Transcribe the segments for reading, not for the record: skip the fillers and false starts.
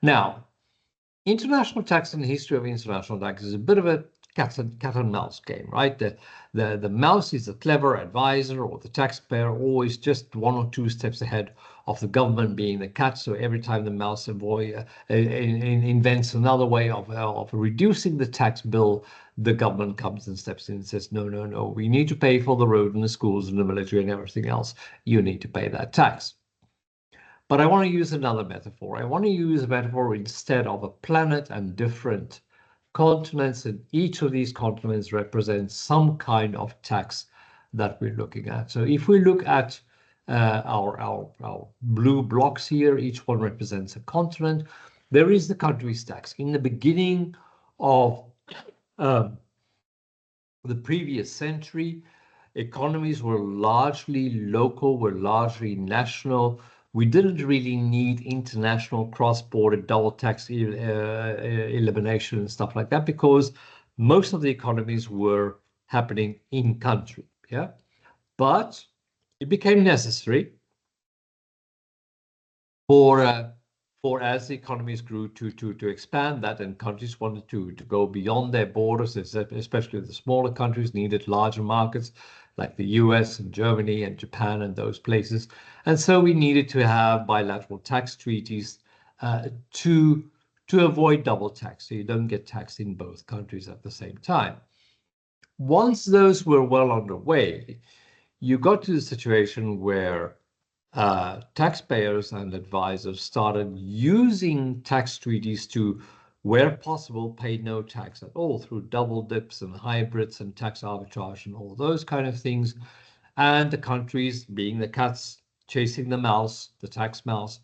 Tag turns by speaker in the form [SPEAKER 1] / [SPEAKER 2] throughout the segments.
[SPEAKER 1] Now, international tax and the history of international tax is a bit of a cat and mouse game, right? The mouse is the clever advisor, or the taxpayer always just one or two steps ahead of the government being the cat. So every time the mouse invents another way of reducing the tax bill, the government comes and steps in and says, no, no, no, we need to pay for the road and the schools and the military and everything else. You need to pay that tax. But I want to use another metaphor. I want to use a metaphor instead of a planet and different continents, and each of these continents represents some kind of tax that we're looking at. So if we look at our blue blocks here, each one represents a continent. There is the country's tax. In the beginning of the previous century, economies were largely local, were largely national. We didn't really need international cross-border double tax elimination and stuff like that, because most of the economies were happening in country. Yeah, but it became necessary for as the economies grew to expand that, and countries wanted to go beyond their borders, especially the smaller countries needed larger markets like the US and Germany and Japan and those places. And so we needed to have bilateral tax treaties to avoid double tax, so you don't get taxed in both countries at the same time. Once those were well underway, you got to the situation where taxpayers and advisors started using tax treaties to, where possible, pay no tax at all through double dips and hybrids and tax arbitrage and all those kind of things. And the countries, being the cats chasing the mouse, the tax mouse,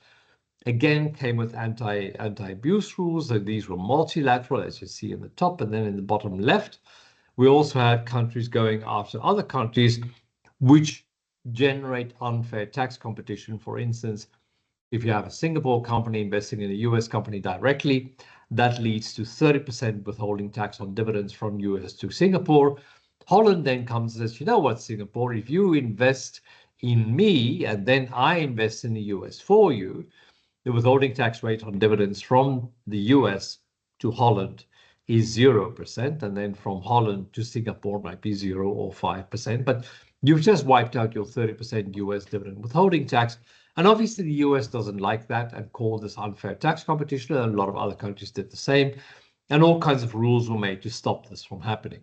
[SPEAKER 1] again came with anti-abuse rules. So these were multilateral, as you see in the top, and then in the bottom left, we also had countries going after other countries which generate unfair tax competition. For instance, if you have a Singapore company investing in a US company directly, that leads to 30% withholding tax on dividends from US to Singapore. Holland then comes and says, you know what, Singapore, if you invest in me and then I invest in the US for you, the withholding tax rate on dividends from the US to Holland is 0%, and then from Holland to Singapore might be 0 or 5%, but you've just wiped out your 30% US dividend withholding tax. And obviously the US doesn't like that and called this unfair tax competition, and a lot of other countries did the same, and all kinds of rules were made to stop this from happening.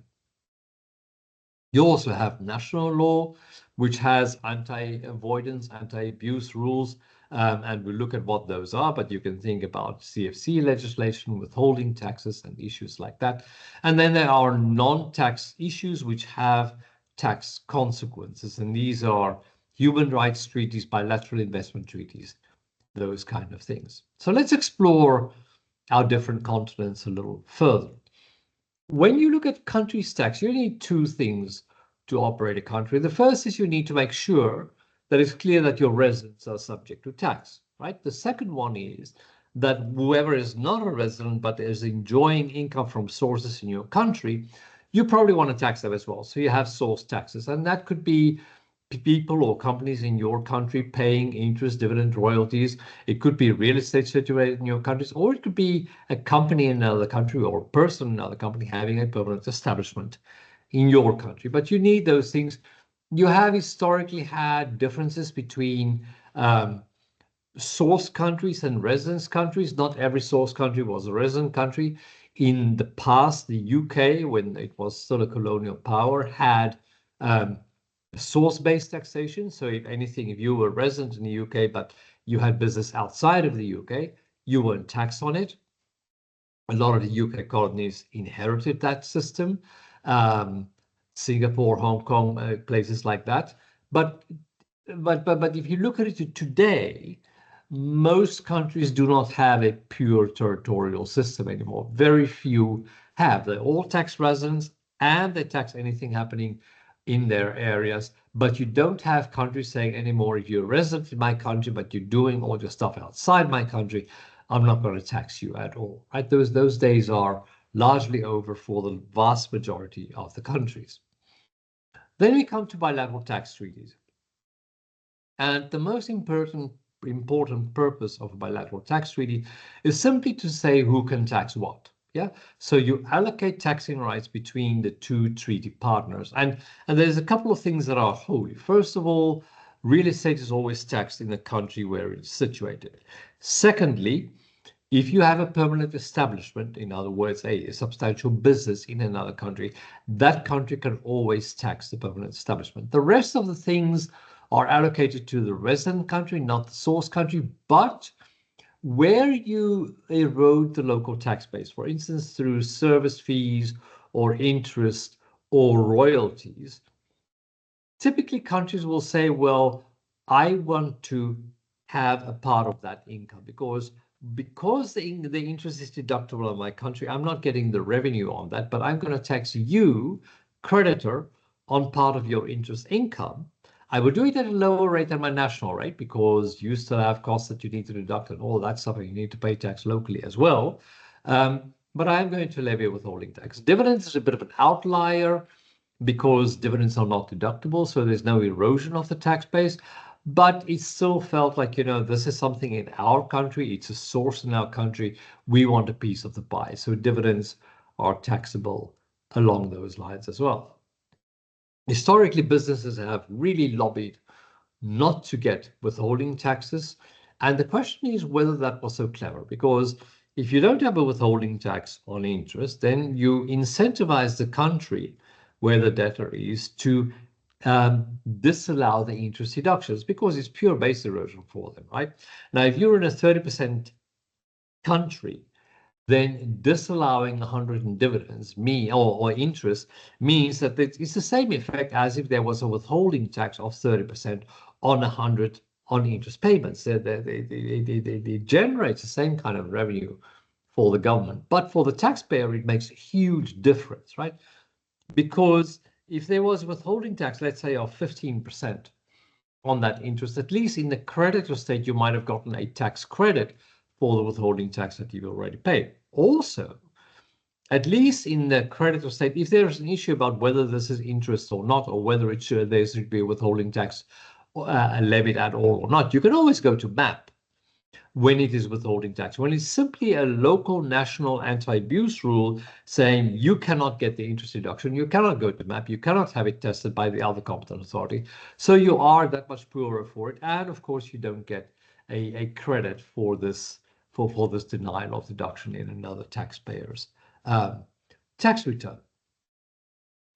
[SPEAKER 1] You also have national law, which has anti-avoidance, anti-abuse rules, and we'll look at what those are, but you can think about CFC legislation, withholding taxes, and issues like that. And then there are non-tax issues which have tax consequences, and these are human rights treaties, bilateral investment treaties, those kind of things. So let's explore our different continents a little further. When you look at countries' tax, you need two things to operate a country. The first is you need to make sure that it's clear that your residents are subject to tax, right? The second one is that whoever is not a resident but is enjoying income from sources in your country, you probably want to tax them as well. So you have source taxes, and that could be people or companies in your country paying interest, dividend, royalties. It could be real estate situated in your countries, or it could be a company in another country or a person in another company having a permanent establishment in your country. But you need those things. You have historically had differences between source countries and residence countries. Not every source country was a resident country. In the past, the UK, when it was still a colonial power, had source-based taxation. So if anything, if you were resident in the UK, but you had business outside of the UK, you weren't taxed on it. A lot of the UK colonies inherited that system. Singapore, Hong Kong, places like that. But if you look at it today, most countries do not have a pure territorial system anymore. Very few have. They all tax residents and they tax anything happening in their areas, but you don't have countries saying anymore, if you're a resident in my country, but you're doing all your stuff outside my country, I'm not going to tax you at all, right? Those days are largely over for the vast majority of the countries. Then we come to bilateral tax treaties. And the most important important purpose of a bilateral tax treaty is simply to say who can tax what. Yeah, so you allocate taxing rights between the two treaty partners, and there's a couple of things that are holy. First of all, real estate is always taxed in the country where it's situated. Secondly, if you have a permanent establishment, in other words, a substantial business in another country, that country can always tax the permanent establishment. The rest of the things are allocated to the resident country, not the source country, but where you erode the local tax base, for instance, through service fees or interest or royalties, typically countries will say, well, I want to have a part of that income because the interest is deductible in my country. I'm not getting the revenue on that, but I'm going to tax you, creditor, on part of your interest income. I will do it at a lower rate than my national rate because you still have costs that you need to deduct and all that stuff, and you need to pay tax locally as well. But I'm going to levy a withholding tax. Dividends is a bit of an outlier because dividends are not deductible, so there's no erosion of the tax base. But it still felt like, this is something in our country. It's a source in our country. We want a piece of the pie. So dividends are taxable along those lines as well. Historically, businesses have really lobbied not to get withholding taxes. And the question is whether that was so clever, because if you don't have a withholding tax on interest, then you incentivize the country where the debtor is to disallow the interest deductions because it's pure base erosion for them, right? Now, if you're in a 30% country, then disallowing 100 in dividends or interest means that it's the same effect as if there was a withholding tax of 30% on 100 on interest payments. They generate the same kind of revenue for the government, but for the taxpayer, it makes a huge difference, right? Because if there was withholding tax, let's say of 15% on that interest, at least in the creditor state, you might have gotten a tax credit for the withholding tax that you've already paid. Also, at least in the creditor state, if there's an issue about whether this is interest or not, or whether there should be a withholding tax levied at all or not, you can always go to MAP when it is withholding tax. When it's simply a local national anti-abuse rule saying you cannot get the interest deduction, you cannot go to MAP, you cannot have it tested by the other competent authority. So you are that much poorer for it. And of course, you don't get a credit for this this denial of deduction in another taxpayer's tax return.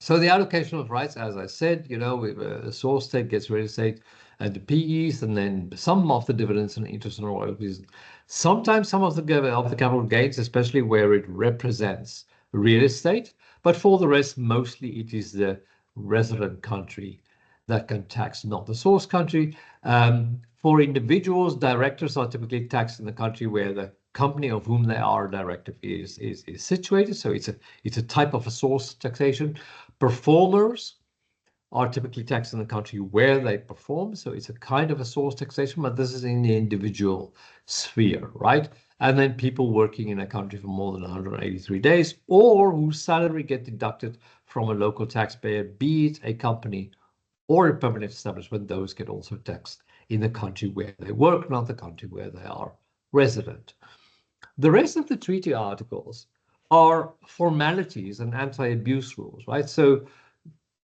[SPEAKER 1] So the allocation of rights, as I said, the source state gets real estate and the PEs, and then some of the dividends and interest and royalties. Sometimes some of the capital gains, especially where it represents real estate. But for the rest, mostly it is the resident country that can tax, not the source country. For individuals, directors are typically taxed in the country where the company of whom they are a director is situated. So it's a type of a source taxation. Performers are typically taxed in the country where they perform. So it's a kind of a source taxation, but this is in the individual sphere, right? And then people working in a country for more than 183 days or whose salary get deducted from a local taxpayer, be it a company or a permanent establishment, those get also taxed in the country where they work, not the country where they are resident. The rest of the treaty articles are formalities and anti-abuse rules, right? So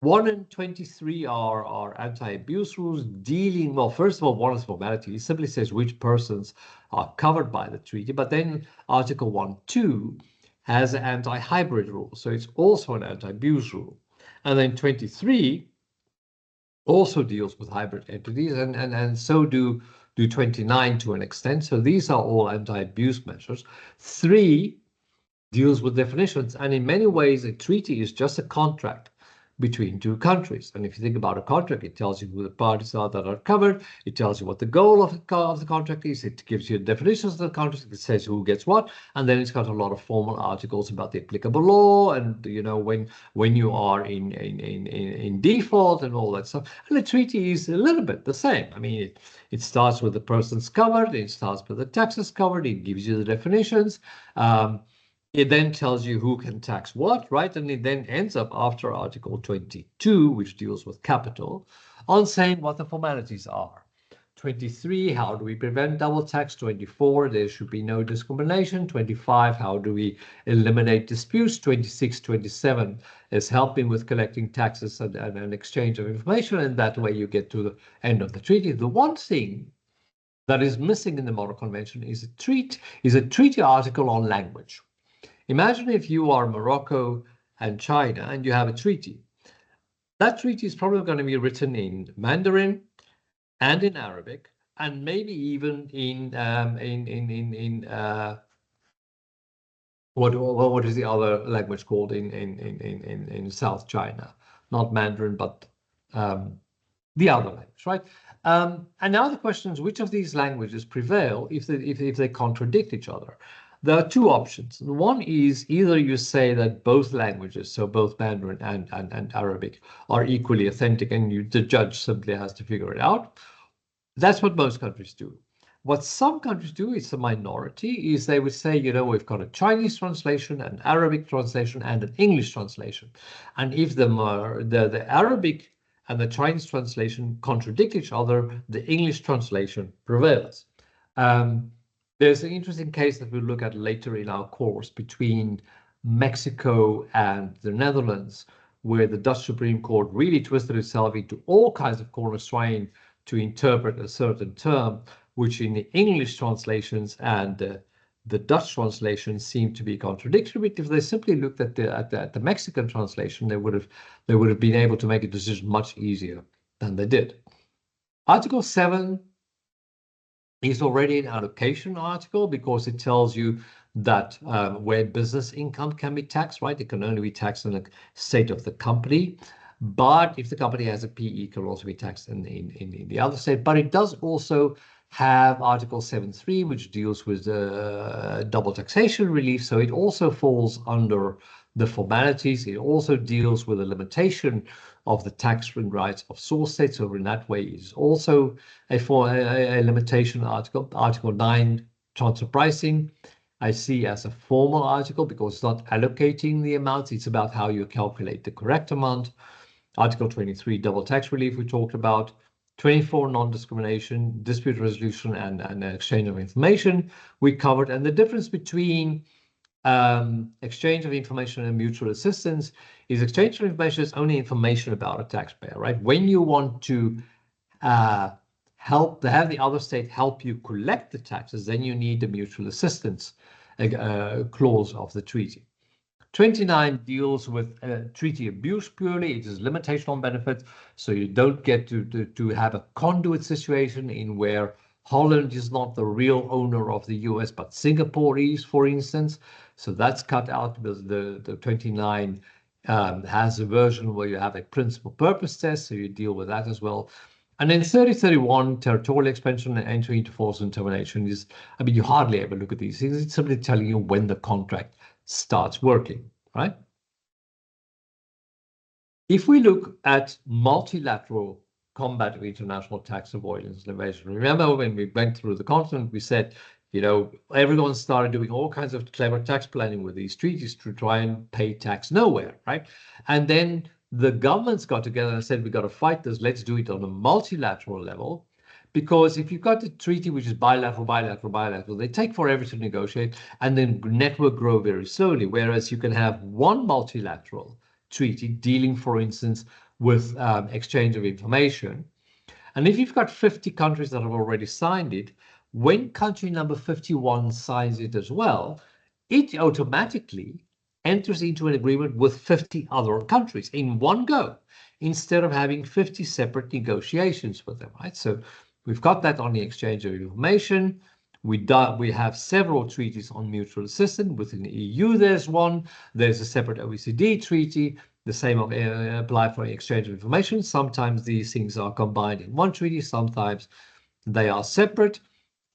[SPEAKER 1] 1 and 23 are anti-abuse rules dealing, well, first of all, 1 is formality. It simply says which persons are covered by the treaty. But then Article 1.2 has an anti-hybrid rule. So it's also an anti-abuse rule. And then 23 also deals with hybrid entities, and so do 29 to an extent. So these are all anti-abuse measures. 3 deals with definitions, and in many ways, a treaty is just a contract between two countries. And if you think about a contract, it tells you who the parties are that are covered. It tells you what the goal of the contract is. It gives you definitions of the contract. It says who gets what. And then it's got a lot of formal articles about the applicable law and, when you are in default and all that stuff. And the treaty is a little bit the same. I mean, it starts with the persons covered. It starts with the taxes covered. It gives you the definitions. It then tells you who can tax what, right? And it then ends up after Article 22, which deals with capital, on saying what the formalities are. 23, how do we prevent double tax? 24, there should be no discrimination. 25, how do we eliminate disputes? 26, 27 is helping with collecting taxes and an exchange of information, and that way you get to the end of the treaty. The one thing that is missing in the Model Convention is a treaty article on language. Imagine if you are Morocco and China and you have a treaty. That treaty is probably going to be written in Mandarin and in Arabic, and maybe even in what is the other language called in South China? Not Mandarin, but the other language, right? And now the question is, which of these languages prevail if they contradict each other? There are two options. One is either you say that both languages, so both Mandarin and Arabic, are equally authentic, and the judge simply has to figure it out. That's what most countries do. What some countries do, it's a minority, is they would say, you know, we've got a Chinese translation, an Arabic translation, and an English translation. And if the Arabic and the Chinese translation contradict each other, the English translation prevails. There's an interesting case that we'll look at later in our course between Mexico and the Netherlands, where the Dutch Supreme Court really twisted itself into all kinds of corners trying to interpret a certain term, which in the English translations and the Dutch translation seem to be contradictory. But if they simply looked at the Mexican translation, they would have been able to make a decision much easier than they did. Article 7 is already an allocation article because it tells you that where business income can be taxed, right? It can only be taxed in the state of the company. But if the company has a PE, it can also be taxed in the other state. But it does also have Article 7.3, which deals with double taxation relief. So it also falls under the formalities. It also deals with a limitation of the tax rights of source states. So in that way, it's also a limitation article. Article 9, transfer pricing, I see as a formal article because it's not allocating the amounts. It's about how you calculate the correct amount. Article 23, double tax relief, we talked about. 24, non-discrimination, dispute resolution, and exchange of information, we covered. And the difference between exchange of information and mutual assistance is exchange of information is only information about a taxpayer, right? When you want to have the other state help you collect the taxes, then you need the mutual assistance clause of the treaty. 29 deals with treaty abuse purely. It is limitation on benefits, so you don't get to have a conduit situation in where Holland is not the real owner of the US, but Singapore is, for instance. So that's cut out because the 29 has a version where you have a principal purpose test, so you deal with that as well. And then 3031, territorial expansion and entry into force and termination is, I mean, you hardly ever look at these things. It's simply telling you when the contract starts working, right? If we look at multilateral combat of international tax avoidance and evasion, remember when we went through the continent, we said, you know, everyone started doing all kinds of clever tax planning with these treaties to try and pay tax nowhere, right? And then the governments got together and said, we got to fight this. Let's do it on a multilateral level. Because if you've got a treaty which is bilateral, they take forever to negotiate and then network grow very slowly. Whereas you can have one multilateral treaty dealing, for instance, with exchange of information. And if you've got 50 countries that have already signed it, when country number 51 signs it as well, it automatically enters into an agreement with 50 other countries in one go, instead of having 50 separate negotiations with them, right? So we've got that on the exchange of information. We have several treaties on mutual assistance. Within the EU, there's one. There's a separate OECD treaty. The same apply for exchange of information. Sometimes these things are combined in one treaty. Sometimes they are separate.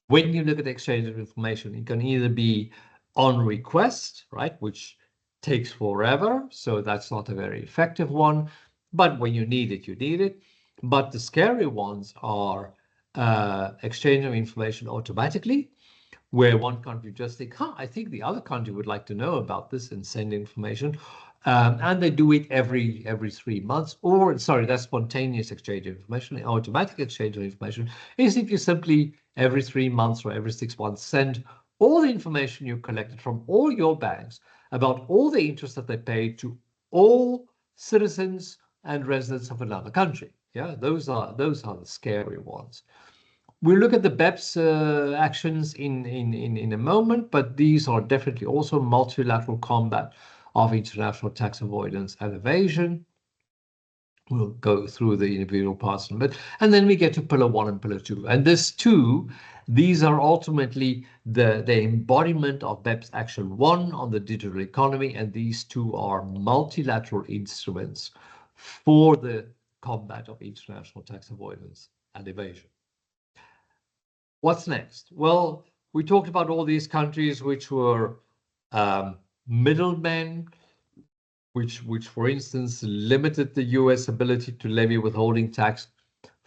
[SPEAKER 1] When you look at the exchange of information, it can either be on request, right, which takes forever. So that's not a very effective one. But when you need it, you need it. But the scary ones are exchange of information automatically, where one country just think, I think the other country would like to know about this and send information. And they do it every 3 months, or sorry, that's spontaneous exchange of information. Automatic exchange of information is if you simply every 3 months or every 6 months send all the information you collected from all your banks about all the interest that they pay to all citizens and residents of another country. Yeah, those are the scary ones. We'll look at the BEPS actions in a moment, but these are definitely also multilateral combat of international tax avoidance and evasion. We'll go through the individual parts in a bit, and then we get to Pillar 1 and Pillar 2. And these are ultimately the embodiment of BEPS Action 1 on the digital economy, and these two are multilateral instruments for the combat of international tax avoidance and evasion. What's next? Well, we talked about all these countries which were middlemen, which for instance limited the US ability to levy withholding tax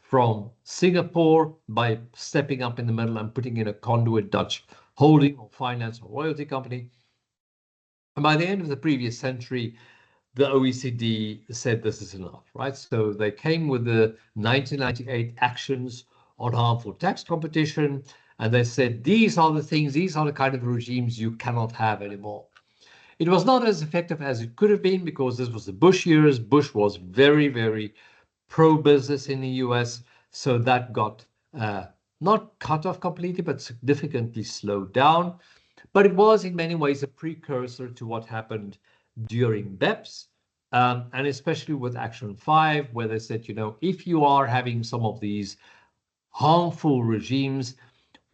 [SPEAKER 1] from Singapore by stepping up in the middle and putting in a conduit Dutch holding or finance or royalty company. And by the end of the previous century, the OECD said this is enough, right? So they came with the 1998 actions on harmful tax competition, and they said these are the things, these are the kind of regimes you cannot have anymore. It was not as effective as it could have been because this was the Bush years. Bush was very, very pro-business in the US, so that got not cut off completely, but significantly slowed down. But it was in many ways a precursor to what happened during BEPS, and especially with Action 5, where they said, you know, if you are having some of these harmful regimes,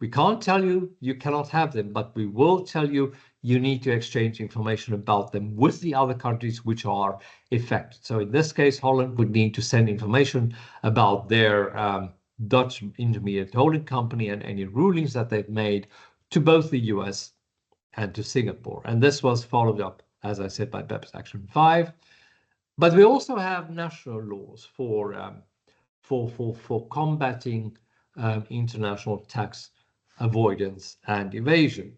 [SPEAKER 1] we can't tell you you cannot have them, but we will tell you you need to exchange information about them with the other countries which are affected. So in this case, Holland would need to send information about their Dutch intermediate holding company and any rulings that they've made to both the US and to Singapore. And this was followed up, as I said, by BEPS Action 5. But we also have national laws for combating international tax avoidance and evasion.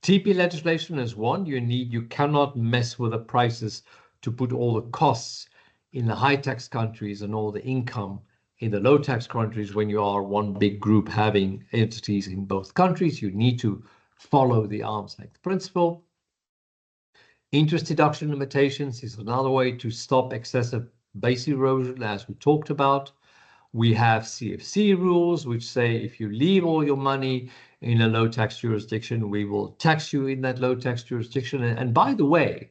[SPEAKER 1] TP legislation is one. You cannot mess with the prices to put all the costs in the high tax countries and all the income in the low tax countries when you are one big group having entities in both countries. You need to follow the arm's length principle. Interest deduction limitations is another way to stop excessive base erosion, as we talked about. We have CFC rules, which say if you leave all your money in a low tax jurisdiction, we will tax you in that low tax jurisdiction. And by the way,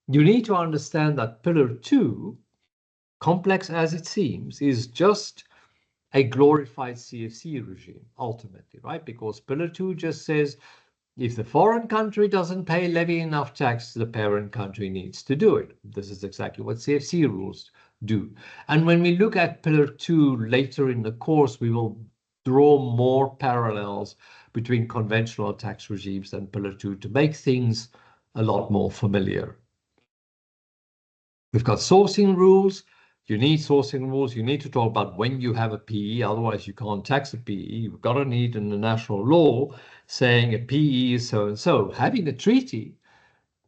[SPEAKER 1] you need to understand that Pillar 2, complex as it seems, is just a glorified CFC regime, ultimately, right? Because Pillar 2 just says if the foreign country doesn't levy enough tax, the parent country needs to do it. This is exactly what CFC rules do. And when we look at Pillar 2 later in the course, we will draw more parallels between conventional tax regimes and Pillar 2 to make things a lot more familiar. We've got sourcing rules. You need sourcing rules. You need to talk about when you have a PE, otherwise you can't tax a PE. You've got to need in the national law saying a PE is so and so. Having a treaty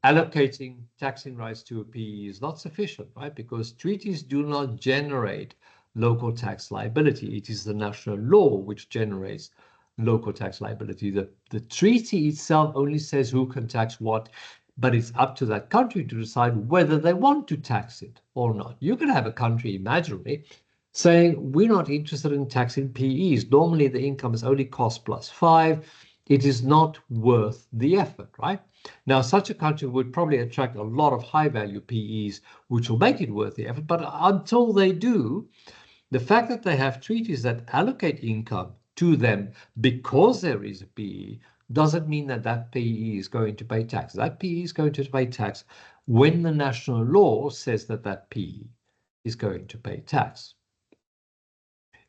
[SPEAKER 1] allocating taxing rights to a PE is not sufficient, right? Because treaties do not generate local tax liability. It is the national law which generates local tax liability. The treaty itself only says who can tax what, but it's up to that country to decide whether they want to tax it or not. You can have a country imaginary saying, we're not interested in taxing PEs. Normally the income is only cost plus 5. It is not worth the effort, right? Now, such a country would probably attract a lot of high-value PEs, which will make it worth the effort. But until they do, the fact that they have treaties that allocate income to them because there is a PE doesn't mean that that PE is going to pay tax. That PE is going to pay tax when the national law says that that PE is going to pay tax.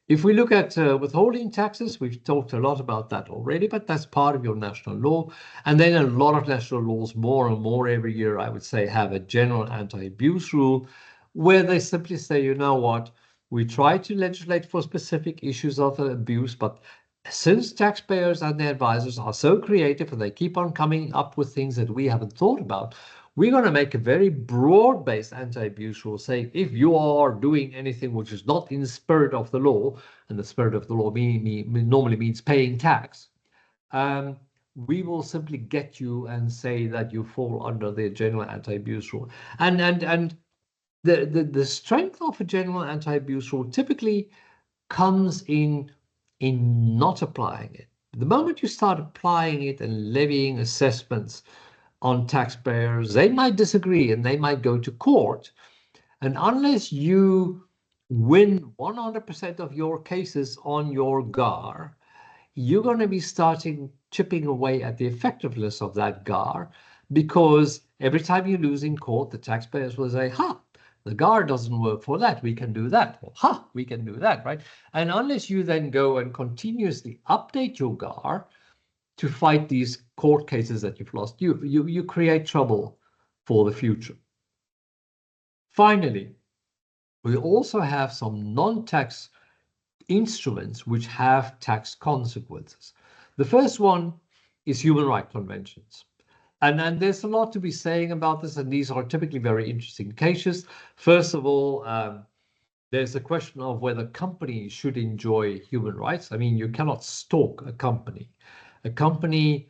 [SPEAKER 1] If we look at withholding taxes, we've talked a lot about that already, but that's part of your national law. And then a lot of national laws, more and more every year, I would say, have a general anti-abuse rule where they simply say, you know what, we try to legislate for specific issues of abuse, but since taxpayers and their advisors are so creative and they keep on coming up with things that we haven't thought about, we're going to make a very broad-based anti-abuse rule saying if you are doing anything which is not in the spirit of the law, and the spirit of the law normally means paying tax, we will simply get you and say that you fall under the general anti-abuse rule. And the strength of a general anti-abuse rule typically comes in not applying it. The moment you start applying it and levying assessments on taxpayers, they might disagree and they might go to court. And unless you win 100% of your cases on your GAR, you're going to be starting chipping away at the effectiveness of that GAR, because every time you lose in court, the taxpayers will say, ha, the GAR doesn't work for that, we can do that. Or, ha, we can do that, right? And unless you then go and continuously update your GAR to fight these court cases that you've lost, you create trouble for the future. Finally, we also have some non-tax instruments which have tax consequences. The first one is human rights conventions. And there's a lot to be saying about this, and these are typically very interesting cases. First of all, there's a question of whether companies should enjoy human rights. I mean, you cannot stalk a company. A company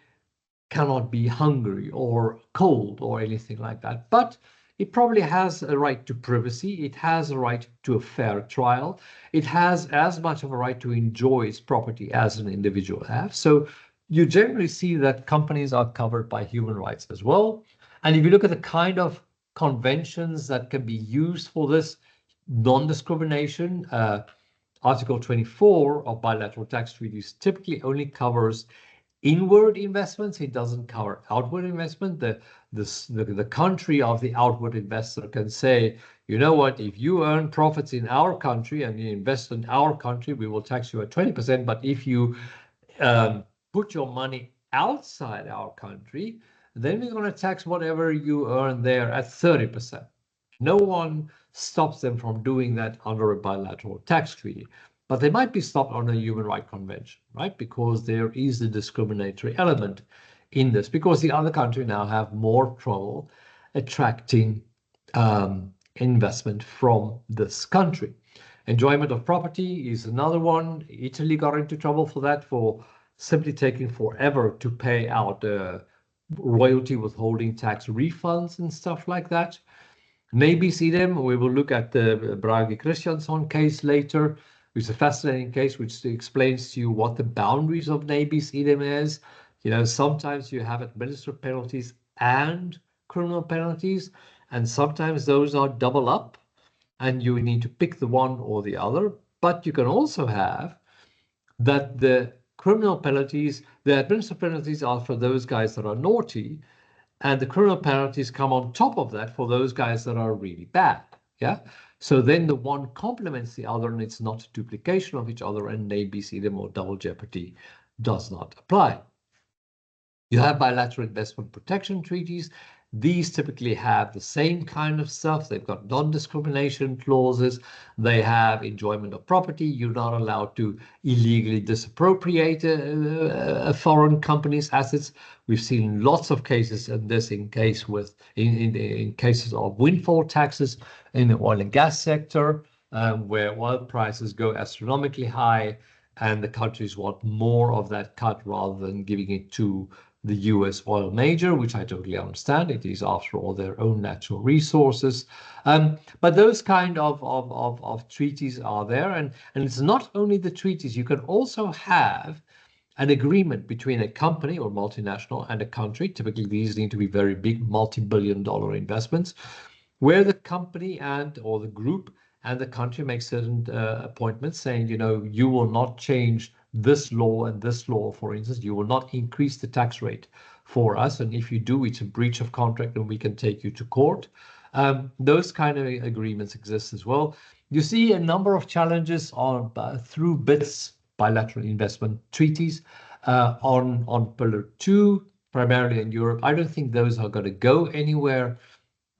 [SPEAKER 1] cannot be hungry or cold or anything like that, but it probably has a right to privacy. It has a right to a fair trial. It has as much of a right to enjoy its property as an individual has. So you generally see that companies are covered by human rights as well. And if you look at the kind of conventions that can be used for this, non-discrimination, Article 24 of bilateral tax treaties typically only covers inward investments. It doesn't cover outward investment. The country of the outward investor can say, you know what, if you earn profits in our country and you invest in our country, we will tax you at 20%. But if you put your money outside our country, then we're going to tax whatever you earn there at 30%. No one stops them from doing that under a bilateral tax treaty. But they might be stopped on a human rights convention, right? Because there is a discriminatory element in this, because the other country now have more trouble attracting investment from this country. Enjoyment of property is another one. Italy got into trouble for that, for simply taking forever to pay out royalty withholding tax refunds and stuff like that. Nabis idem, we will look at the Bragi Christiansson case later, which is a fascinating case which explains to you what the boundaries of nabis idem is. You know, sometimes you have administrative penalties and criminal penalties, and sometimes those are double up, and you need to pick the one or the other. But you can also have that the criminal penalties, the administrative penalties are for those guys that are naughty, and the criminal penalties come on top of that for those guys that are really bad. Yeah. So then the one complements the other, and it's not a duplication of each other, and nabis idem or double jeopardy does not apply. You have bilateral investment protection treaties. These typically have the same kind of stuff. They've got non-discrimination clauses. They have enjoyment of property. You're not allowed to illegally disappropriate a foreign company's assets. We've seen lots of cases in this in cases of windfall taxes in the oil and gas sector, where oil prices go astronomically high, and the countries want more of that cut rather than giving it to the US oil major, which I totally understand. It is, after all, their own natural resources. But those kind of treaties are there. And it's not only the treaties. You can also have an agreement between a company or multinational and a country. Typically, these need to be very big, multi-billion-dollar investments, where the company and or the group and the country make certain appointments saying, you know, you will not change this law and this law, for instance, you will not increase the tax rate for us. And if you do, it's a breach of contract and we can take you to court. Those kind of agreements exist as well. You see a number of challenges on through BITS, bilateral investment treaties, on Pillar 2, primarily in Europe. I don't think those are going to go anywhere,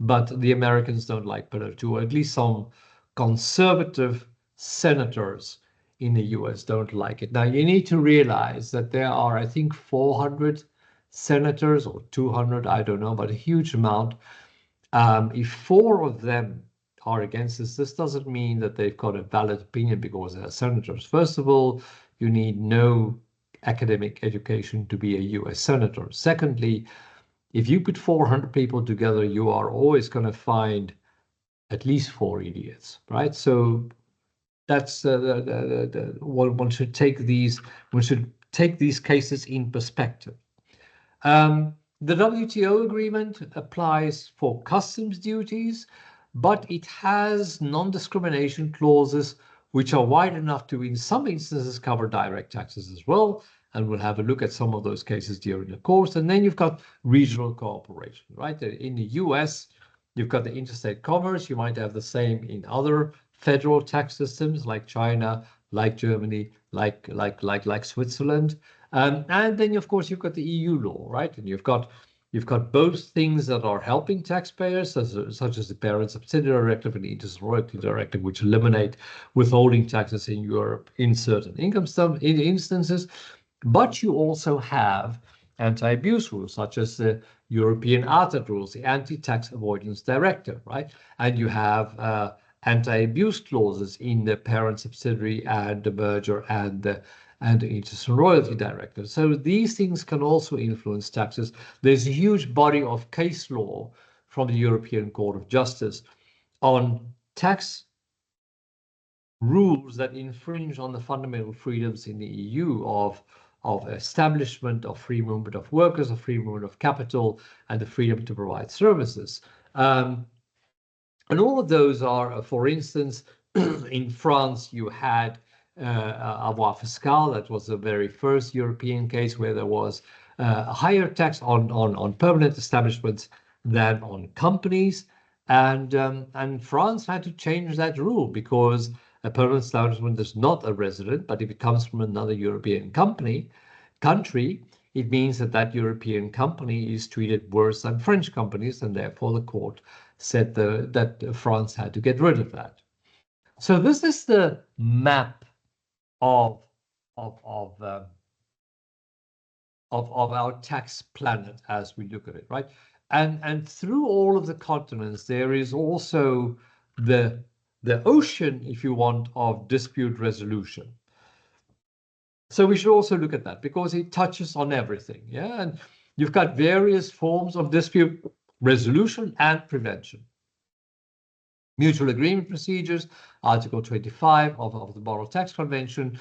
[SPEAKER 1] but the Americans don't like Pillar 2, or at least some conservative senators in the US don't like it. Now, you need to realize that there are, I think, 400 senators or 200, I don't know, but a huge amount. If 4 of them are against this doesn't mean that they've got a valid opinion because they're senators. First of all, you need no academic education to be a US senator. Secondly, if you put 400 people together, you are always going to find at least 4 idiots, right? So that's one should take these cases in perspective. The WTO agreement applies for customs duties, but it has non-discrimination clauses which are wide enough to, in some instances, cover direct taxes as well. And we'll have a look at some of those cases during the course. And then you've got regional cooperation, right? In the US, you've got the interstate commerce. You might have the same in other federal tax systems like China, like Germany, like Switzerland. And then, of course, you've got the EU law, right? And you've got both things that are helping taxpayers, such as the Parent Subsidy Directive and the Interest Royalty Directive, which eliminate withholding taxes in Europe in certain instances. But you also have anti-abuse rules, such as the European ADIT rules, the Anti-Tax Avoidance Directive, right? And you have anti-abuse clauses in the parent subsidiary and the merger and the interest and royalty directive. So these things can also influence taxes. There's a huge body of case law from the European Court of Justice on tax rules that infringe on the fundamental freedoms in the EU of establishment, of free movement of workers, of free movement of capital, and the freedom to provide services. And all of those are, for instance, in France, you had avoir fiscal. That was the very first European case where there was a higher tax on permanent establishments than on companies. And France had to change that rule because a permanent establishment is not a resident, but if it comes from another European country, it means that European company is treated worse than French companies, and therefore the court said that France had to get rid of that. So this is the map of our tax planet as we look at it, right? And through all of the continents, there is also the ocean, if you want, of dispute resolution. So we should also look at that because it touches on everything, yeah? And you've got various forms of dispute resolution and prevention. Mutual agreement procedures, Article 25 of the Borrow Tax Convention,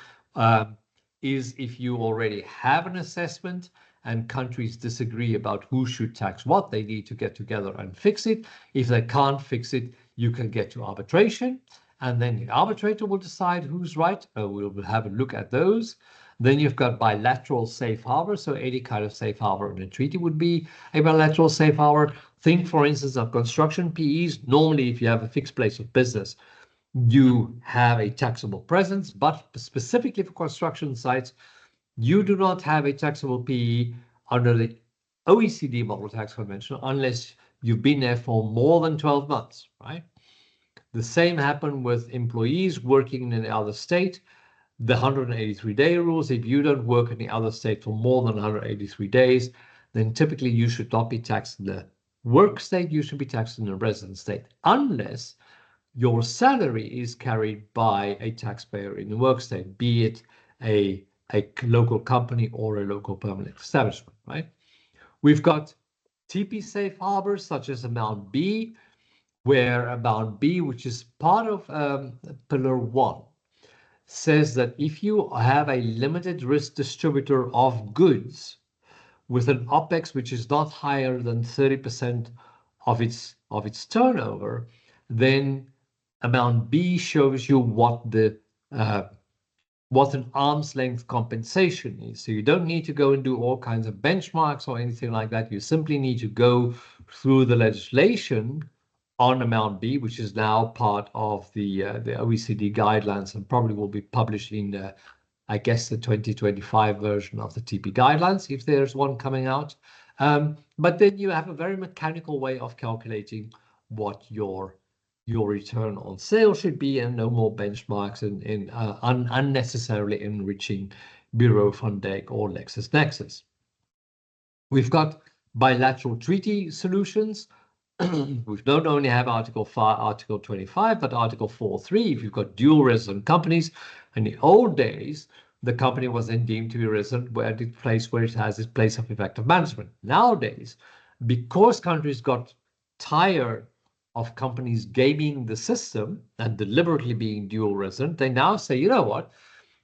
[SPEAKER 1] is if you already have an assessment and countries disagree about who should tax what, they need to get together and fix it. If they can't fix it, you can get to arbitration, and then the arbitrator will decide who's right. We'll have a look at those. Then you've got bilateral safe harbor. So any kind of safe harbor in a treaty would be a bilateral safe harbor. Think, for instance, of construction PEs. Normally, if you have a fixed place of business, you have a taxable presence, but specifically for construction sites, you do not have a taxable PE under the OECD Model Tax Convention unless you've been there for more than 12 months, right? The same happened with employees working in another state. The 183-day rules, if you don't work in the other state for more than 183 days, then typically you should not be taxed in the work state, you should be taxed in the resident state, unless your salary is carried by a taxpayer in the work state, be it a local company or a local permanent establishment, right? We've got TP safe harbors such as Amount B, where Amount B, which is part of Pillar 1, says that if you have a limited risk distributor of goods with an OPEX which is not higher than 30% of its turnover, then Amount B shows you what an arm's length compensation is. So you don't need to go and do all kinds of benchmarks or anything like that. You simply need to go through the legislation on Amount B, which is now part of the OECD guidelines and probably will be published in, I guess, the 2025 version of the TP guidelines, if there's one coming out. But then you have a very mechanical way of calculating what your your return on sale should be, and no more benchmarks in unnecessarily enriching Bureau van Dijk or LexisNexis. We've got bilateral treaty solutions. We don't only have Article 5, Article 25, but Article 4.3. If you've got dual resident companies, in the old days, the company was then deemed to be resident where the place where it has its place of effective management. Nowadays, because countries got tired of companies gaming the system and deliberately being dual resident, they now say, you know what?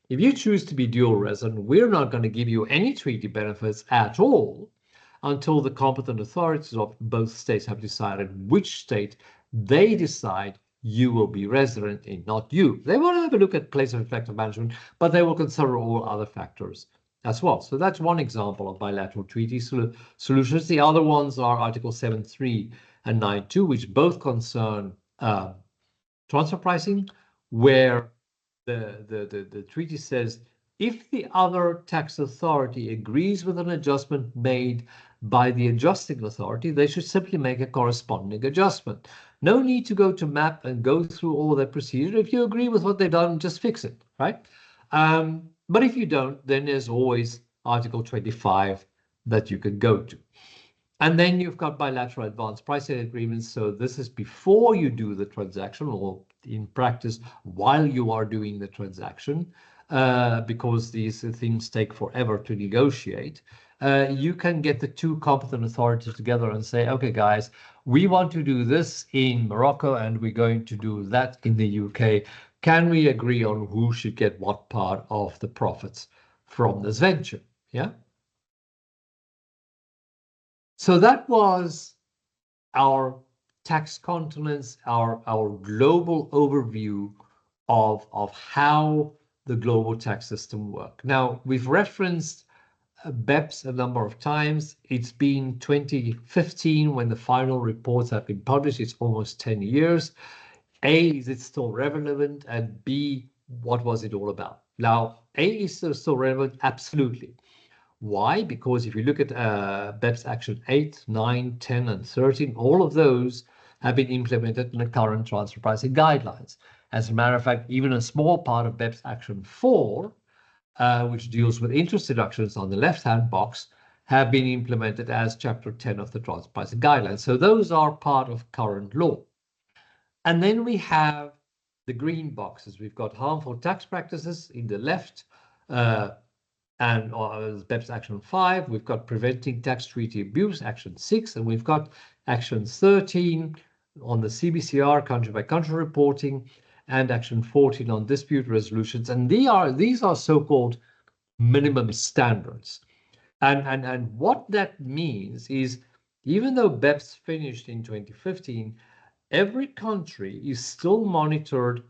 [SPEAKER 1] If you choose to be dual resident, we're not going to give you any treaty benefits at all until the competent authorities of both states have decided which state they decide you will be resident in, not you. They want to have a look at place of effective management, but they will consider all other factors as well. So that's one example of bilateral treaty solutions. The other ones are Article 7.3 and 9.2, which both concern transfer pricing, where the treaty says if the other tax authority agrees with an adjustment made by the adjusting authority, they should simply make a corresponding adjustment. No need to go to MAP and go through all that procedure. If you agree with what they've done, just fix it, right? But if you don't, then there's always Article 25 that you can go to. And then you've got bilateral advanced pricing agreements. So this is before you do the transaction, or in practice while you are doing the transaction, because these things take forever to negotiate. You can get the two competent authorities together and say, okay, guys, we want to do this in Morocco and we're going to do that in the UK. Can we agree on who should get what part of the profits from this venture? Yeah. So that was our tax continents, our global overview of how the global tax system works. Now, we've referenced BEPS a number of times. It's been 2015 when the final reports have been published. It's almost 10 years. A, is it still relevant? And B, what was it all about? Now, A, is still relevant? Absolutely. Why? Because if you look at BEPS Action 8, 9, 10, and 13, all of those have been implemented in the current transfer pricing guidelines. As a matter of fact, even a small part of BEPS Action 4, which deals with interest deductions on the left-hand box, have been implemented as Chapter 10 of the transfer pricing guidelines. So those are part of current law. And then we have the green boxes. We've got harmful tax practices in the left, and BEPS Action 5, we've got Preventing Tax Treaty Abuse, Action 6, and we've got Action 13 on the CBCR, country-by-country reporting, and Action 14 on dispute resolutions. And these are so-called minimum standards. And what that means is, even though BEPS finished in 2015, every country is still monitored.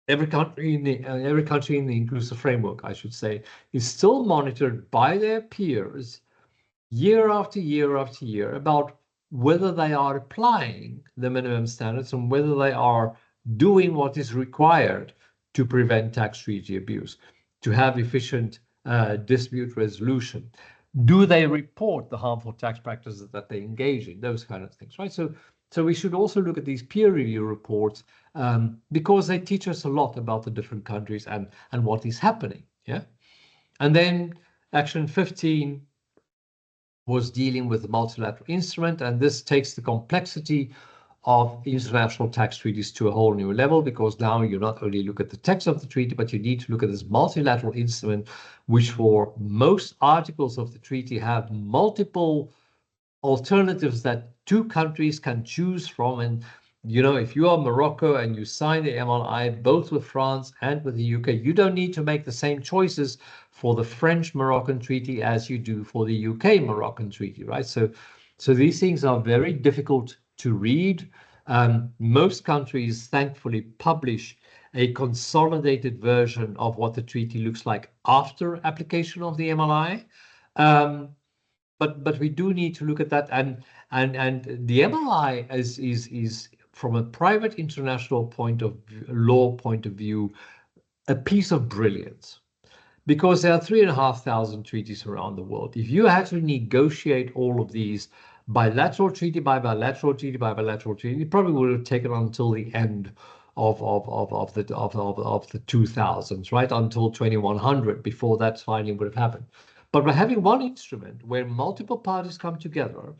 [SPEAKER 1] Every country in the inclusive framework, I should say, is still monitored by their peers year after year after year about whether they are applying the minimum standards and whether they are doing what is required to prevent tax treaty abuse, to have efficient dispute resolution. Do they report the harmful tax practices that they engage in? Those kind of things, right? So we should also look at these peer review reports because they teach us a lot about the different countries and what is happening. Yeah. And then Action 15 was dealing with the multilateral instrument, and this takes the complexity of international tax treaties to a whole new level, because now you not only look at the text of the treaty, but you need to look at this multilateral instrument, which for most articles of the treaty have multiple alternatives that two countries can choose from. And if you are Morocco and you sign the MLI both with France and with the UK, you don't need to make the same choices for the French-Moroccan treaty as you do for the UK-Moroccan treaty, right? So these things are very difficult to read. Most countries, thankfully, publish a consolidated version of what the treaty looks like after application of the MLI. But we do need to look at that, and the MLI is from a private international law point of view, a piece of brilliance, because there are 3,500 treaties around the world. If you had to negotiate all of these bilateral treaty by bilateral treaty by bilateral treaty. It probably would have taken until the end of the 2000s, right, until 2100 before that finally would have happened. But by having one instrument where multiple parties come together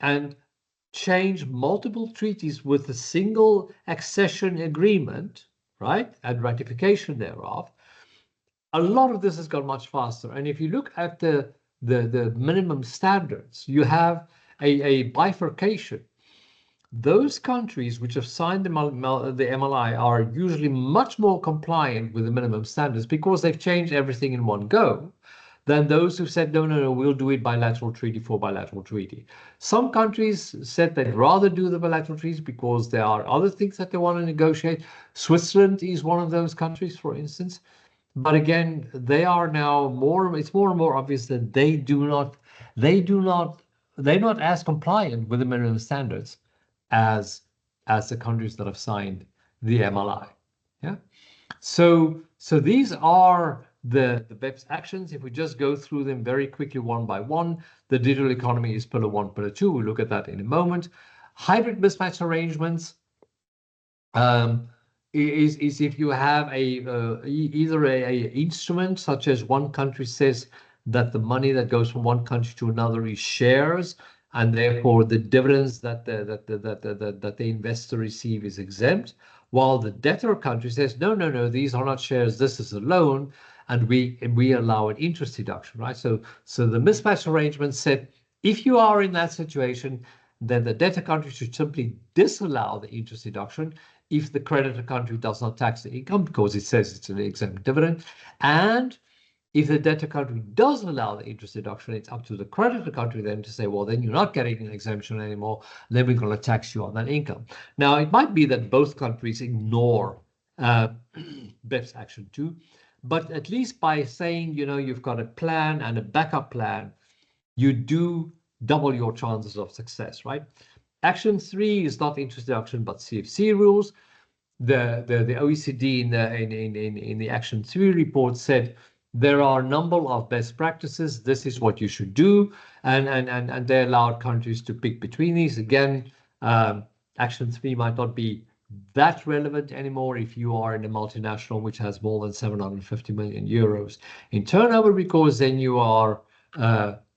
[SPEAKER 1] and change multiple treaties with a single accession agreement, right, and ratification thereof, a lot of this has gone much faster. And if you look at the minimum standards, you have a bifurcation. Those countries which have signed the MLI are usually much more compliant with the minimum standards because they've changed everything in one go than those who said, no, no, no, we'll do it bilateral treaty for bilateral treaty. Some countries said they'd rather do the bilateral treaties because there are other things that they want to negotiate. Switzerland is one of those countries, for instance. But again, they are now it's more and more obvious that they're not as compliant with the minimum standards as the countries that have signed the MLI. Yeah. So these are the BEPS actions. If we just go through them very quickly one by one, the digital economy is pillar one, pillar two. We'll look at that in a moment. Hybrid mismatch arrangements is if you have either a instrument such as one country says that the money that goes from one country to another is shares, and therefore the dividends that the investor receive is exempt, while the debtor country says no, no, no, these are not shares, this is a loan, and we allow an interest deduction, right? So the mismatch arrangement said if you are in that situation, then the debtor country should simply disallow the interest deduction if the creditor country does not tax the income because it says it's an exempt dividend. And if the debtor country does allow the interest deduction, it's up to the creditor country then to say, well, then you're not getting an exemption anymore. Then we're going to tax you on that income. Now, it might be that both countries ignore BEPS Action 2, but at least by saying, you've got a plan and a backup plan, you do double your chances of success, right? Action 3 is not interest deduction, but CFC rules. The OECD in the Action 3 report said there are a number of best practices. This is what you should do, and they allowed countries to pick between these. Again, Action 3 might not be that relevant anymore if you are in a multinational which has more than 750 million euros in turnover, because then you are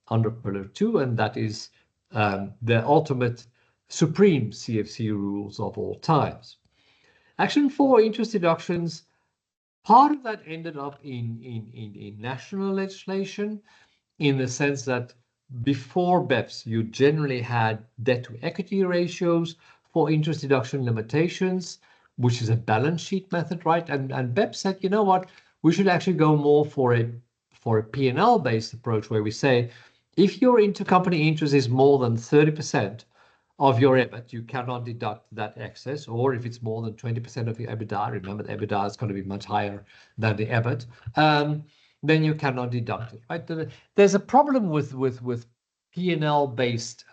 [SPEAKER 1] under pillar 2, and that is the ultimate supreme CFC rules of all times. Action 4, interest deductions, part of that ended up in national legislation, in the sense that before BEPS, you generally had debt to equity ratios for interest deduction limitations, which is a balance sheet method, right? And BEPS said, you know what, we should actually go more for a P&L based approach, where we say, if your intercompany interest is more than 30% of your EBIT, you cannot deduct that excess, or if it's more than 20% of your EBITDA, remember the EBITDA is going to be much higher than the EBIT, then you cannot deduct it, right? There's a problem with P&L based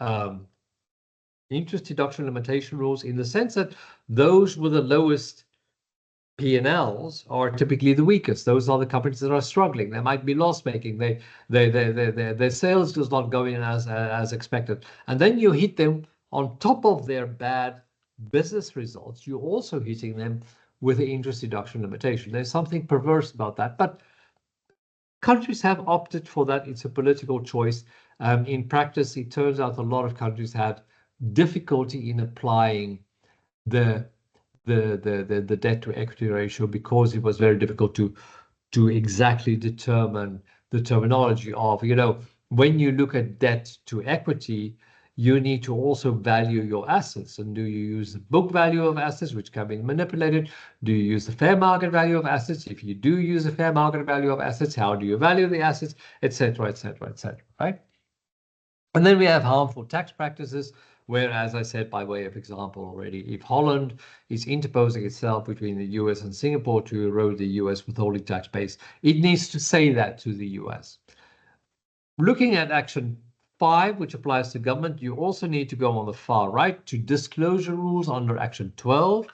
[SPEAKER 1] interest deduction limitation rules, in the sense that those with the lowest P&Ls are typically the weakest. Those are the companies that are struggling. They might be loss making. Their sales does not go in as expected, and then you hit them on top of their bad business results. You're also hitting them with the interest deduction limitation. There's something perverse about that, but countries have opted for that. It's a political choice. In practice, it turns out a lot of countries had difficulty in applying the debt to equity ratio because it was very difficult to exactly determine the terminology of, when you look at debt to equity, you need to also value your assets. And do you use the book value of assets, which can be manipulated? Do you use the fair market value of assets? If you do use the fair market value of assets, how do you value the assets, etc., etc., etc., right? And then we have harmful tax practices, where, as I said by way of example already, if Holland is interposing itself between the US and Singapore to erode the US withholding tax base, it needs to say that to the US. Looking at Action 5, which applies to government, you also need to go on the far right to disclosure rules under Action 12.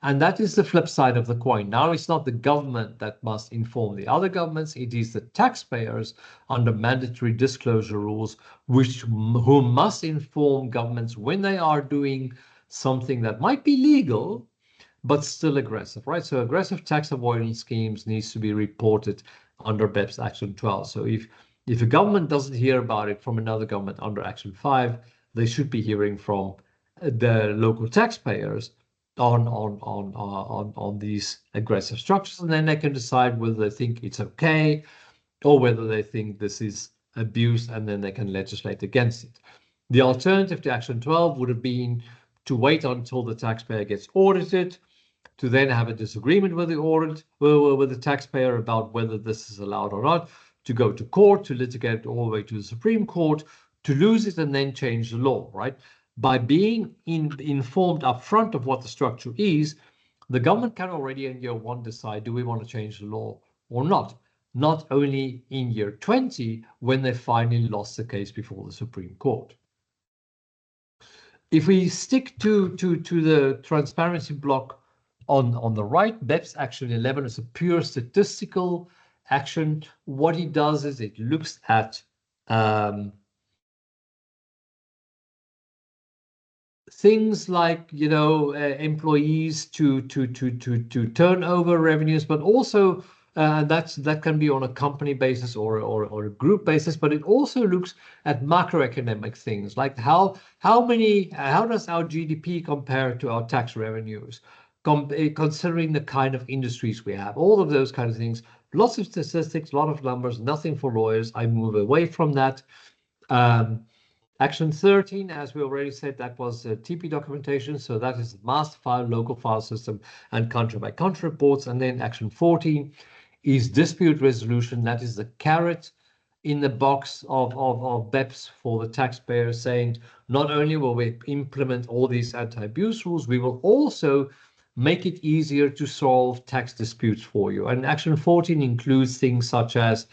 [SPEAKER 1] And that is the flip side of the coin. Now it's not the government that must inform the other governments, it is the taxpayers under mandatory disclosure rules, who must inform governments when they are doing something that might be legal, but still aggressive, right? So aggressive tax avoidance schemes needs to be reported under BEPS Action 12. So if a government doesn't hear about it from another government under Action 5, they should be hearing from the local taxpayers on these aggressive structures, and then they can decide whether they think it's okay or whether they think this is abuse, and then they can legislate against it. The alternative to Action 12 would have been to wait until the taxpayer gets audited, to then have a disagreement with the audit, with the taxpayer about whether this is allowed or not, to go to court, to litigate all the way to the Supreme Court, to lose it and then change the law, right? By being informed upfront of what the structure is, the government can already in year 1 decide, do we want to change the law or not? Not only in year 20 when they finally lost the case before the Supreme Court. If we stick to the transparency block on the right, BEPS Action 11 is a pure statistical action. What it does is it looks at things like, you know, employees to turnover revenues, but also that can be on a company basis or a group basis, but it also looks at macroeconomic things like how does our GDP compare to our tax revenues, considering the kind of industries we have, all of those kinds of things. Lots of statistics, a lot of numbers, nothing for lawyers. I move away from that. Action 13, as we already said, that was TP documentation. So that is master file, local file system, and country by country reports. And then Action 14 is dispute resolution. That is the carrot in the box of BEPS for the taxpayer, saying not only will we implement all these anti-abuse rules, we will also make it easier to solve tax disputes for you. And Action 14 includes things such as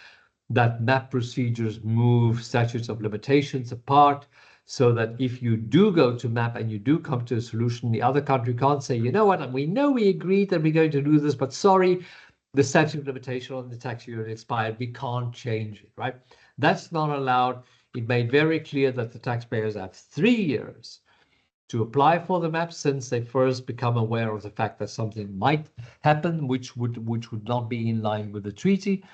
[SPEAKER 1] that MAP procedures move statutes of limitations apart, so that if you do go to MAP and you do come to a solution, the other country can't say, you know what, we know we agreed that we're going to do this, but sorry, the statute of limitation on the tax year expired, we can't change it, right? That's not allowed. It made very clear that the taxpayers have 3 years to apply for the MAP since they first become aware of the fact that something might happen which would not be in line with the treaty.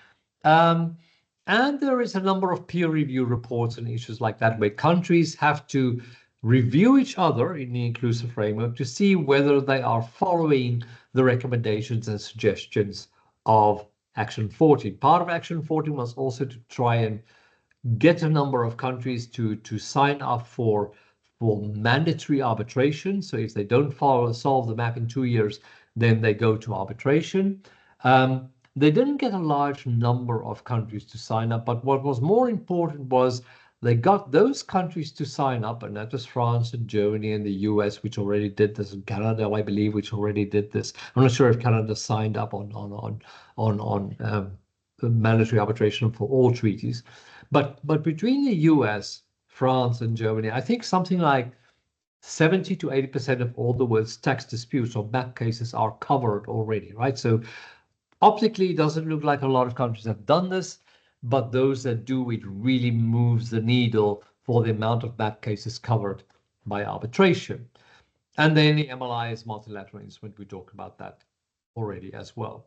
[SPEAKER 1] And there is a number of peer review reports and issues like that, where countries have to review each other in the inclusive framework to see whether they are following the recommendations and suggestions of Action 14. Part of Action 14 was also to try and get a number of countries to sign up for mandatory arbitration. So if they don't solve the MAP in 2 years, then they go to arbitration. They didn't get a large number of countries to sign up, but what was more important was they got those countries to sign up, and that was France and Germany and the US, which already did this, and Canada, I believe, which already did this. I'm not sure if Canada signed up on mandatory arbitration for all treaties, but between the US, France, and Germany, I think something like 70 to 80% of all the world's tax disputes or MAP cases are covered already, right? So optically, it doesn't look like a lot of countries have done this, but those that do, it really moves the needle for the amount of MAP cases covered by arbitration. And then the MLI is multilateral instrument. We talked about that already as well.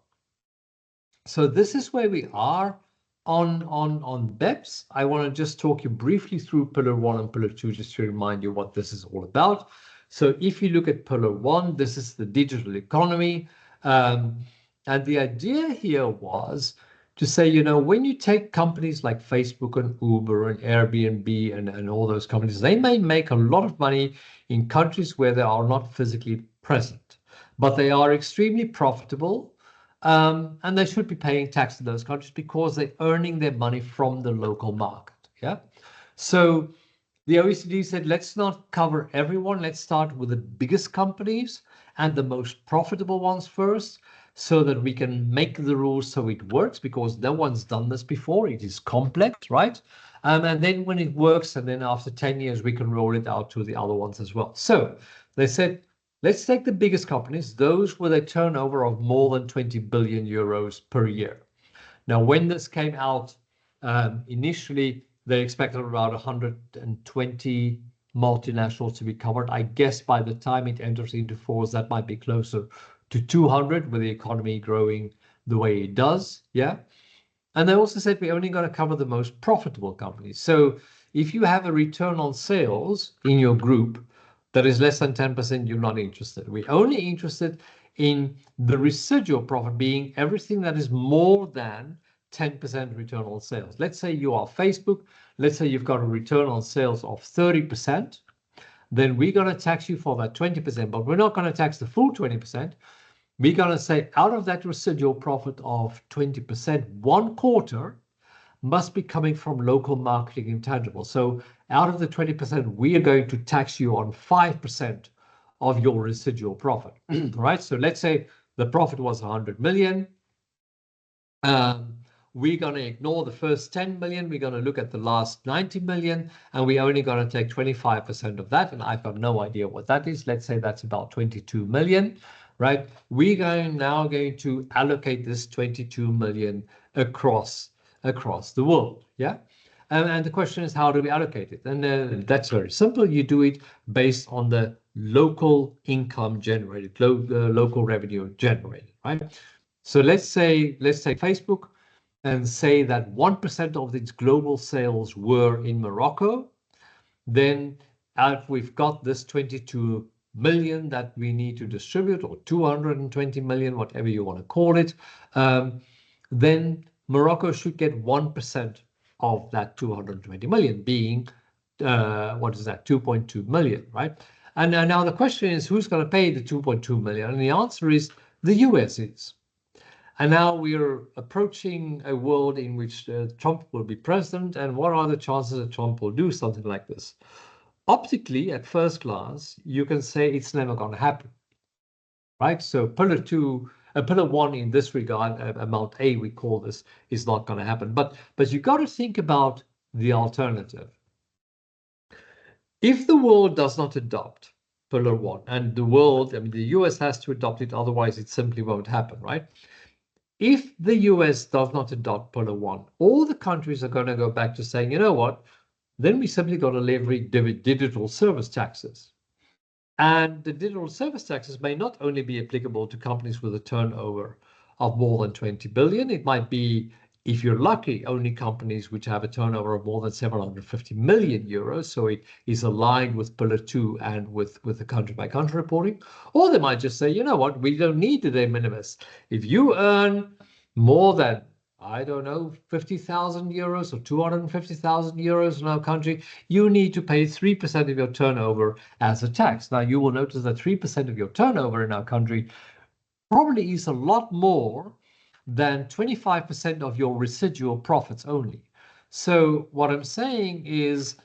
[SPEAKER 1] So this is where we are on BEPS. I want to just talk you briefly through Pillar 1 and Pillar 2, just to remind you what this is all about. So if you look at Pillar 1, this is the digital economy. And the idea here was to say, you know, when you take companies like Facebook and Uber and Airbnb and all those companies, they may make a lot of money in countries where they are not physically present, but they are extremely profitable, and they should be paying tax in those countries because they're earning their money from the local market. Yeah. So the OECD said, let's not cover everyone. Let's start with the biggest companies and the most profitable ones first, so that we can make the rules so it works, because no one's done this before. It is complex, right? And then when it works, and then after 10 years, we can roll it out to the other ones as well. So they said, Let's take the biggest companies, those with a turnover of more than 20 billion euros per year. Now, when this came out, initially they expected around 120 multinationals to be covered. I guess by the time it enters into force, that might be closer to 200 with the economy growing the way it does. Yeah. And they also said we're only going to cover the most profitable companies. So if you have a return on sales in your group that is less than 10%, you're not interested. We're only interested in the residual profit being everything that is more than 10% return on sales. Let's say you are Facebook. Let's say you've got a return on sales of 30%. Then we're going to tax you for that 20%, but we're not going to tax the full 20%. We're going to say out of that residual profit of 20%, one quarter must be coming from local marketing intangibles. So out of the 20%, we are going to tax you on 5% of your residual profit, right? So let's say the profit was 100 million. We're going to ignore the first 10 million. We're going to look at the last 90 million, and we're only going to take 25% of that. And I've got no idea what that is. Let's say that's about 22 million, right? We're now going to allocate this 22 million across the world. Yeah. And the question is, how do we allocate it? And that's very simple. You do it based on the local income generated, local revenue generated, right? So let's take Facebook and say that 1% of its global sales were in Morocco. Then we've got this 22 million that we need to distribute, or 220 million, whatever you want to call it. Then Morocco should get 1% of that 220 million, being what is that, 2.2 million, right? And now the question is, who's going to pay the 2.2 million? And the answer is the US is. And now we're approaching a world in which Trump will be president. And what are the chances that Trump will do something like this? Optically, at first glance, you can say it's never going to happen, right? So pillar one in this regard, amount A, we call this, is not going to happen. But you got to think about the alternative. If the world does not adopt pillar one, and the US has to adopt it, otherwise it simply won't happen, right? If the US does not adopt pillar one, all the countries are going to go back to saying, you know what, then we simply got to levy digital service taxes. And the digital service taxes may not only be applicable to companies with a turnover of more than 20 billion. It might be, if you're lucky, only companies which have a turnover of more than 750 million euros. So it is aligned with pillar two and with the country by country reporting. Or they might just say, you know what, we don't need the de minimis. If you earn more than, I don't know, 50,000 euros or 250,000 euros in our country, you need to pay 3% of your turnover as a tax. Now, you will notice that 3% of your turnover in our country probably is a lot more than 25% of your residual profits only. So what I'm saying is,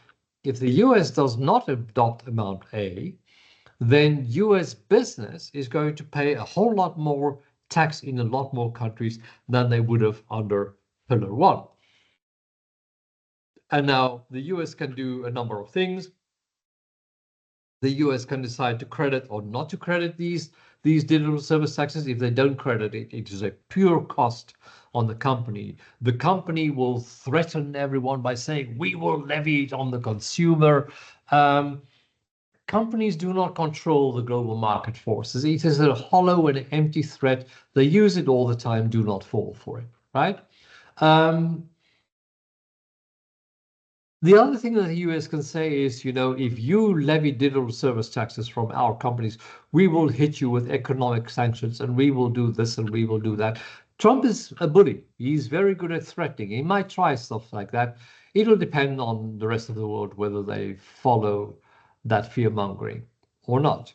[SPEAKER 1] if the US does not adopt amount A, then US business is going to pay a whole lot more tax in a lot more countries than they would have under pillar one. And now the US can do a number of things. The US can decide to credit or not to credit these digital service taxes. If they don't credit it, it is a pure cost on the company. The company will threaten everyone by saying, we will levy it on the consumer. Companies do not control the global market forces. It is a hollow and empty threat. They use it all the time. Do not fall for it, right? The other thing that the US can say is, if you levy digital service taxes from our companies, we will hit you with economic sanctions, and we will do this and we will do that. Trump is a bully. He's very good at threatening. He might try stuff like that. It'll depend on the rest of the world whether they follow that fear mongering or not.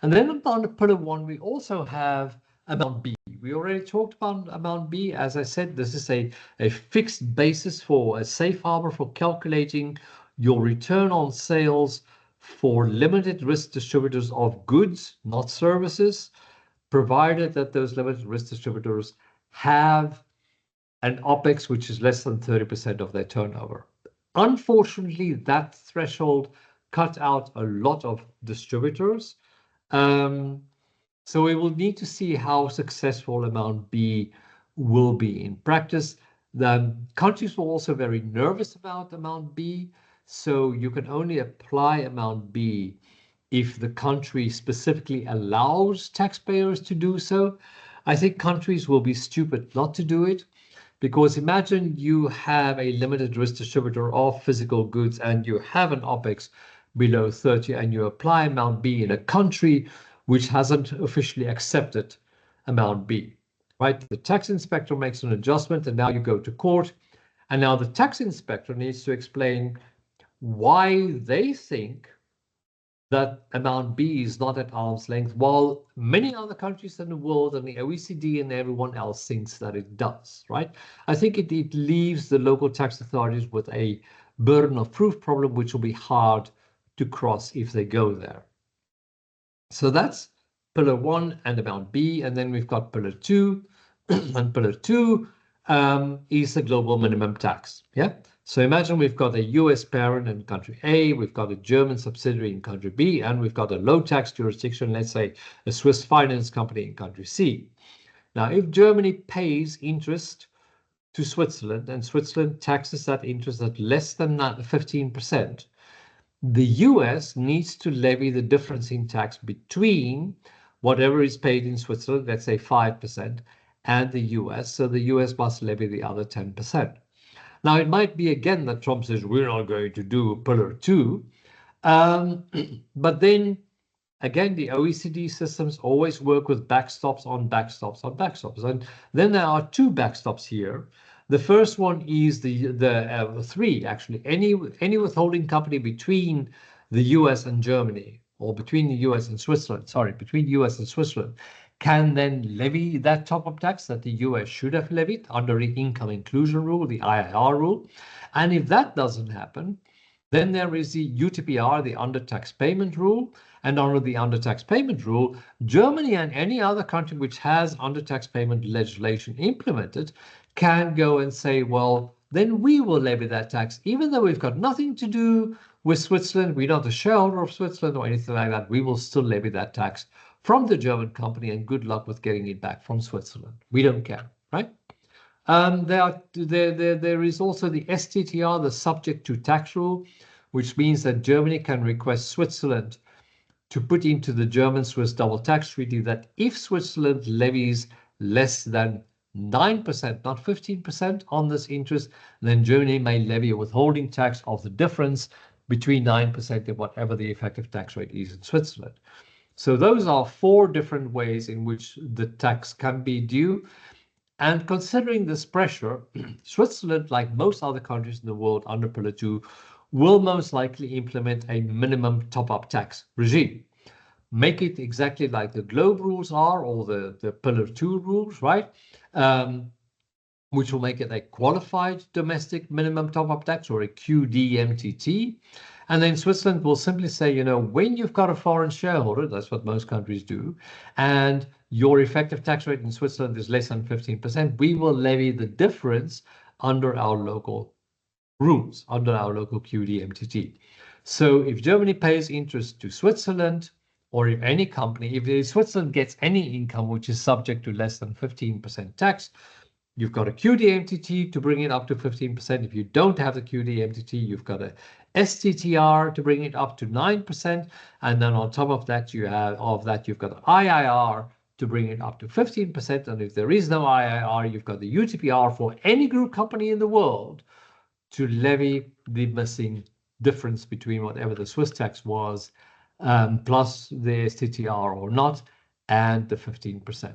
[SPEAKER 1] And then on pillar one, we also have amount B. We already talked about amount B. As I said, this is a fixed basis for a safe harbor for calculating your return on sales for limited risk distributors of goods, not services, provided that those limited risk distributors have an OPEX which is less than 30% of their turnover. Unfortunately, that threshold cut out a lot of distributors. So we will need to see how successful Amount B will be in practice. The countries were also very nervous about Amount B, so you can only apply Amount B if the country specifically allows taxpayers to do so. I think countries will be stupid not to do it, because imagine you have a limited risk distributor of physical goods and you have an OPEX below 30 and you apply Amount B in a country which hasn't officially accepted Amount B, right? The tax inspector makes an adjustment and now you go to court. And now the tax inspector needs to explain why they think that Amount B is not at arm's length, while many other countries in the world and the OECD and everyone else thinks that it does, right? I think it leaves the local tax authorities with a burden of proof problem, which will be hard to cross if they go there. So that's pillar 1 and Amount B, and then we've got pillar 2, and pillar 2 is the global minimum tax. Yeah. So imagine we've got a US parent in country A, we've got a German subsidiary in country B, and we've got a low tax jurisdiction, let's say a Swiss finance company in country C. Now, if Germany pays interest to Switzerland and Switzerland taxes that interest at less than 15%, the US needs to levy the difference in tax between whatever is paid in Switzerland, let's say 5%, and the US. So the US must levy the other 10%. Now, it might be again that Trump says we're not going to do pillar 2. But then again, the OECD systems always work with backstops on backstops on backstops. And then there are 2 backstops here. The first one is the 3, actually. Any withholding company between the US and Germany, or between the US and Switzerland, sorry, between US and Switzerland, can then levy that top-up tax that the US should have levied under the income inclusion rule, the IIR rule. And if that doesn't happen, then there is the UTPR, the under-tax payment rule. And under the under-tax payment rule, Germany and any other country which has under-tax payment legislation implemented can go and say, well, then we will levy that tax, even though we've got nothing to do with Switzerland, we're not a shareholder of Switzerland or anything like that, we will still levy that tax from the German company, and good luck with getting it back from Switzerland. We don't care, right? There is also the STTR, the subject to tax rule, which means that Germany can request Switzerland to put into the German-Swiss double tax treaty that if Switzerland levies less than 9%, not 15% on this interest, then Germany may levy a withholding tax of the difference between 9% and whatever the effective tax rate is in Switzerland. So those are 4 different ways in which the tax can be due. And considering this pressure, Switzerland, like most other countries in the world under Pillar 2, will most likely implement a minimum top-up tax regime. Make it exactly like the Globe rules are, or the Pillar 2 rules, right? Which will make it a qualified domestic minimum top-up tax, or a QDMTT. And then Switzerland will simply say, you know, when you've got a foreign shareholder, that's what most countries do, and your effective tax rate in Switzerland is less than 15%, we will levy the difference under our local rules, under our local QDMTT. So if Germany pays interest to Switzerland, or if any company, if Switzerland gets any income which is subject to less than 15% tax, you've got a QDMTT to bring it up to 15%. If you don't have the QDMTT, you've got a STTR to bring it up to 9%. And then on top of that, you've got an IIR to bring it up to 15%. And if there is no IIR, you've got the UTPR for any group company in the world to levy the missing difference between whatever the Swiss tax was, plus the STTR or not, and the 15%.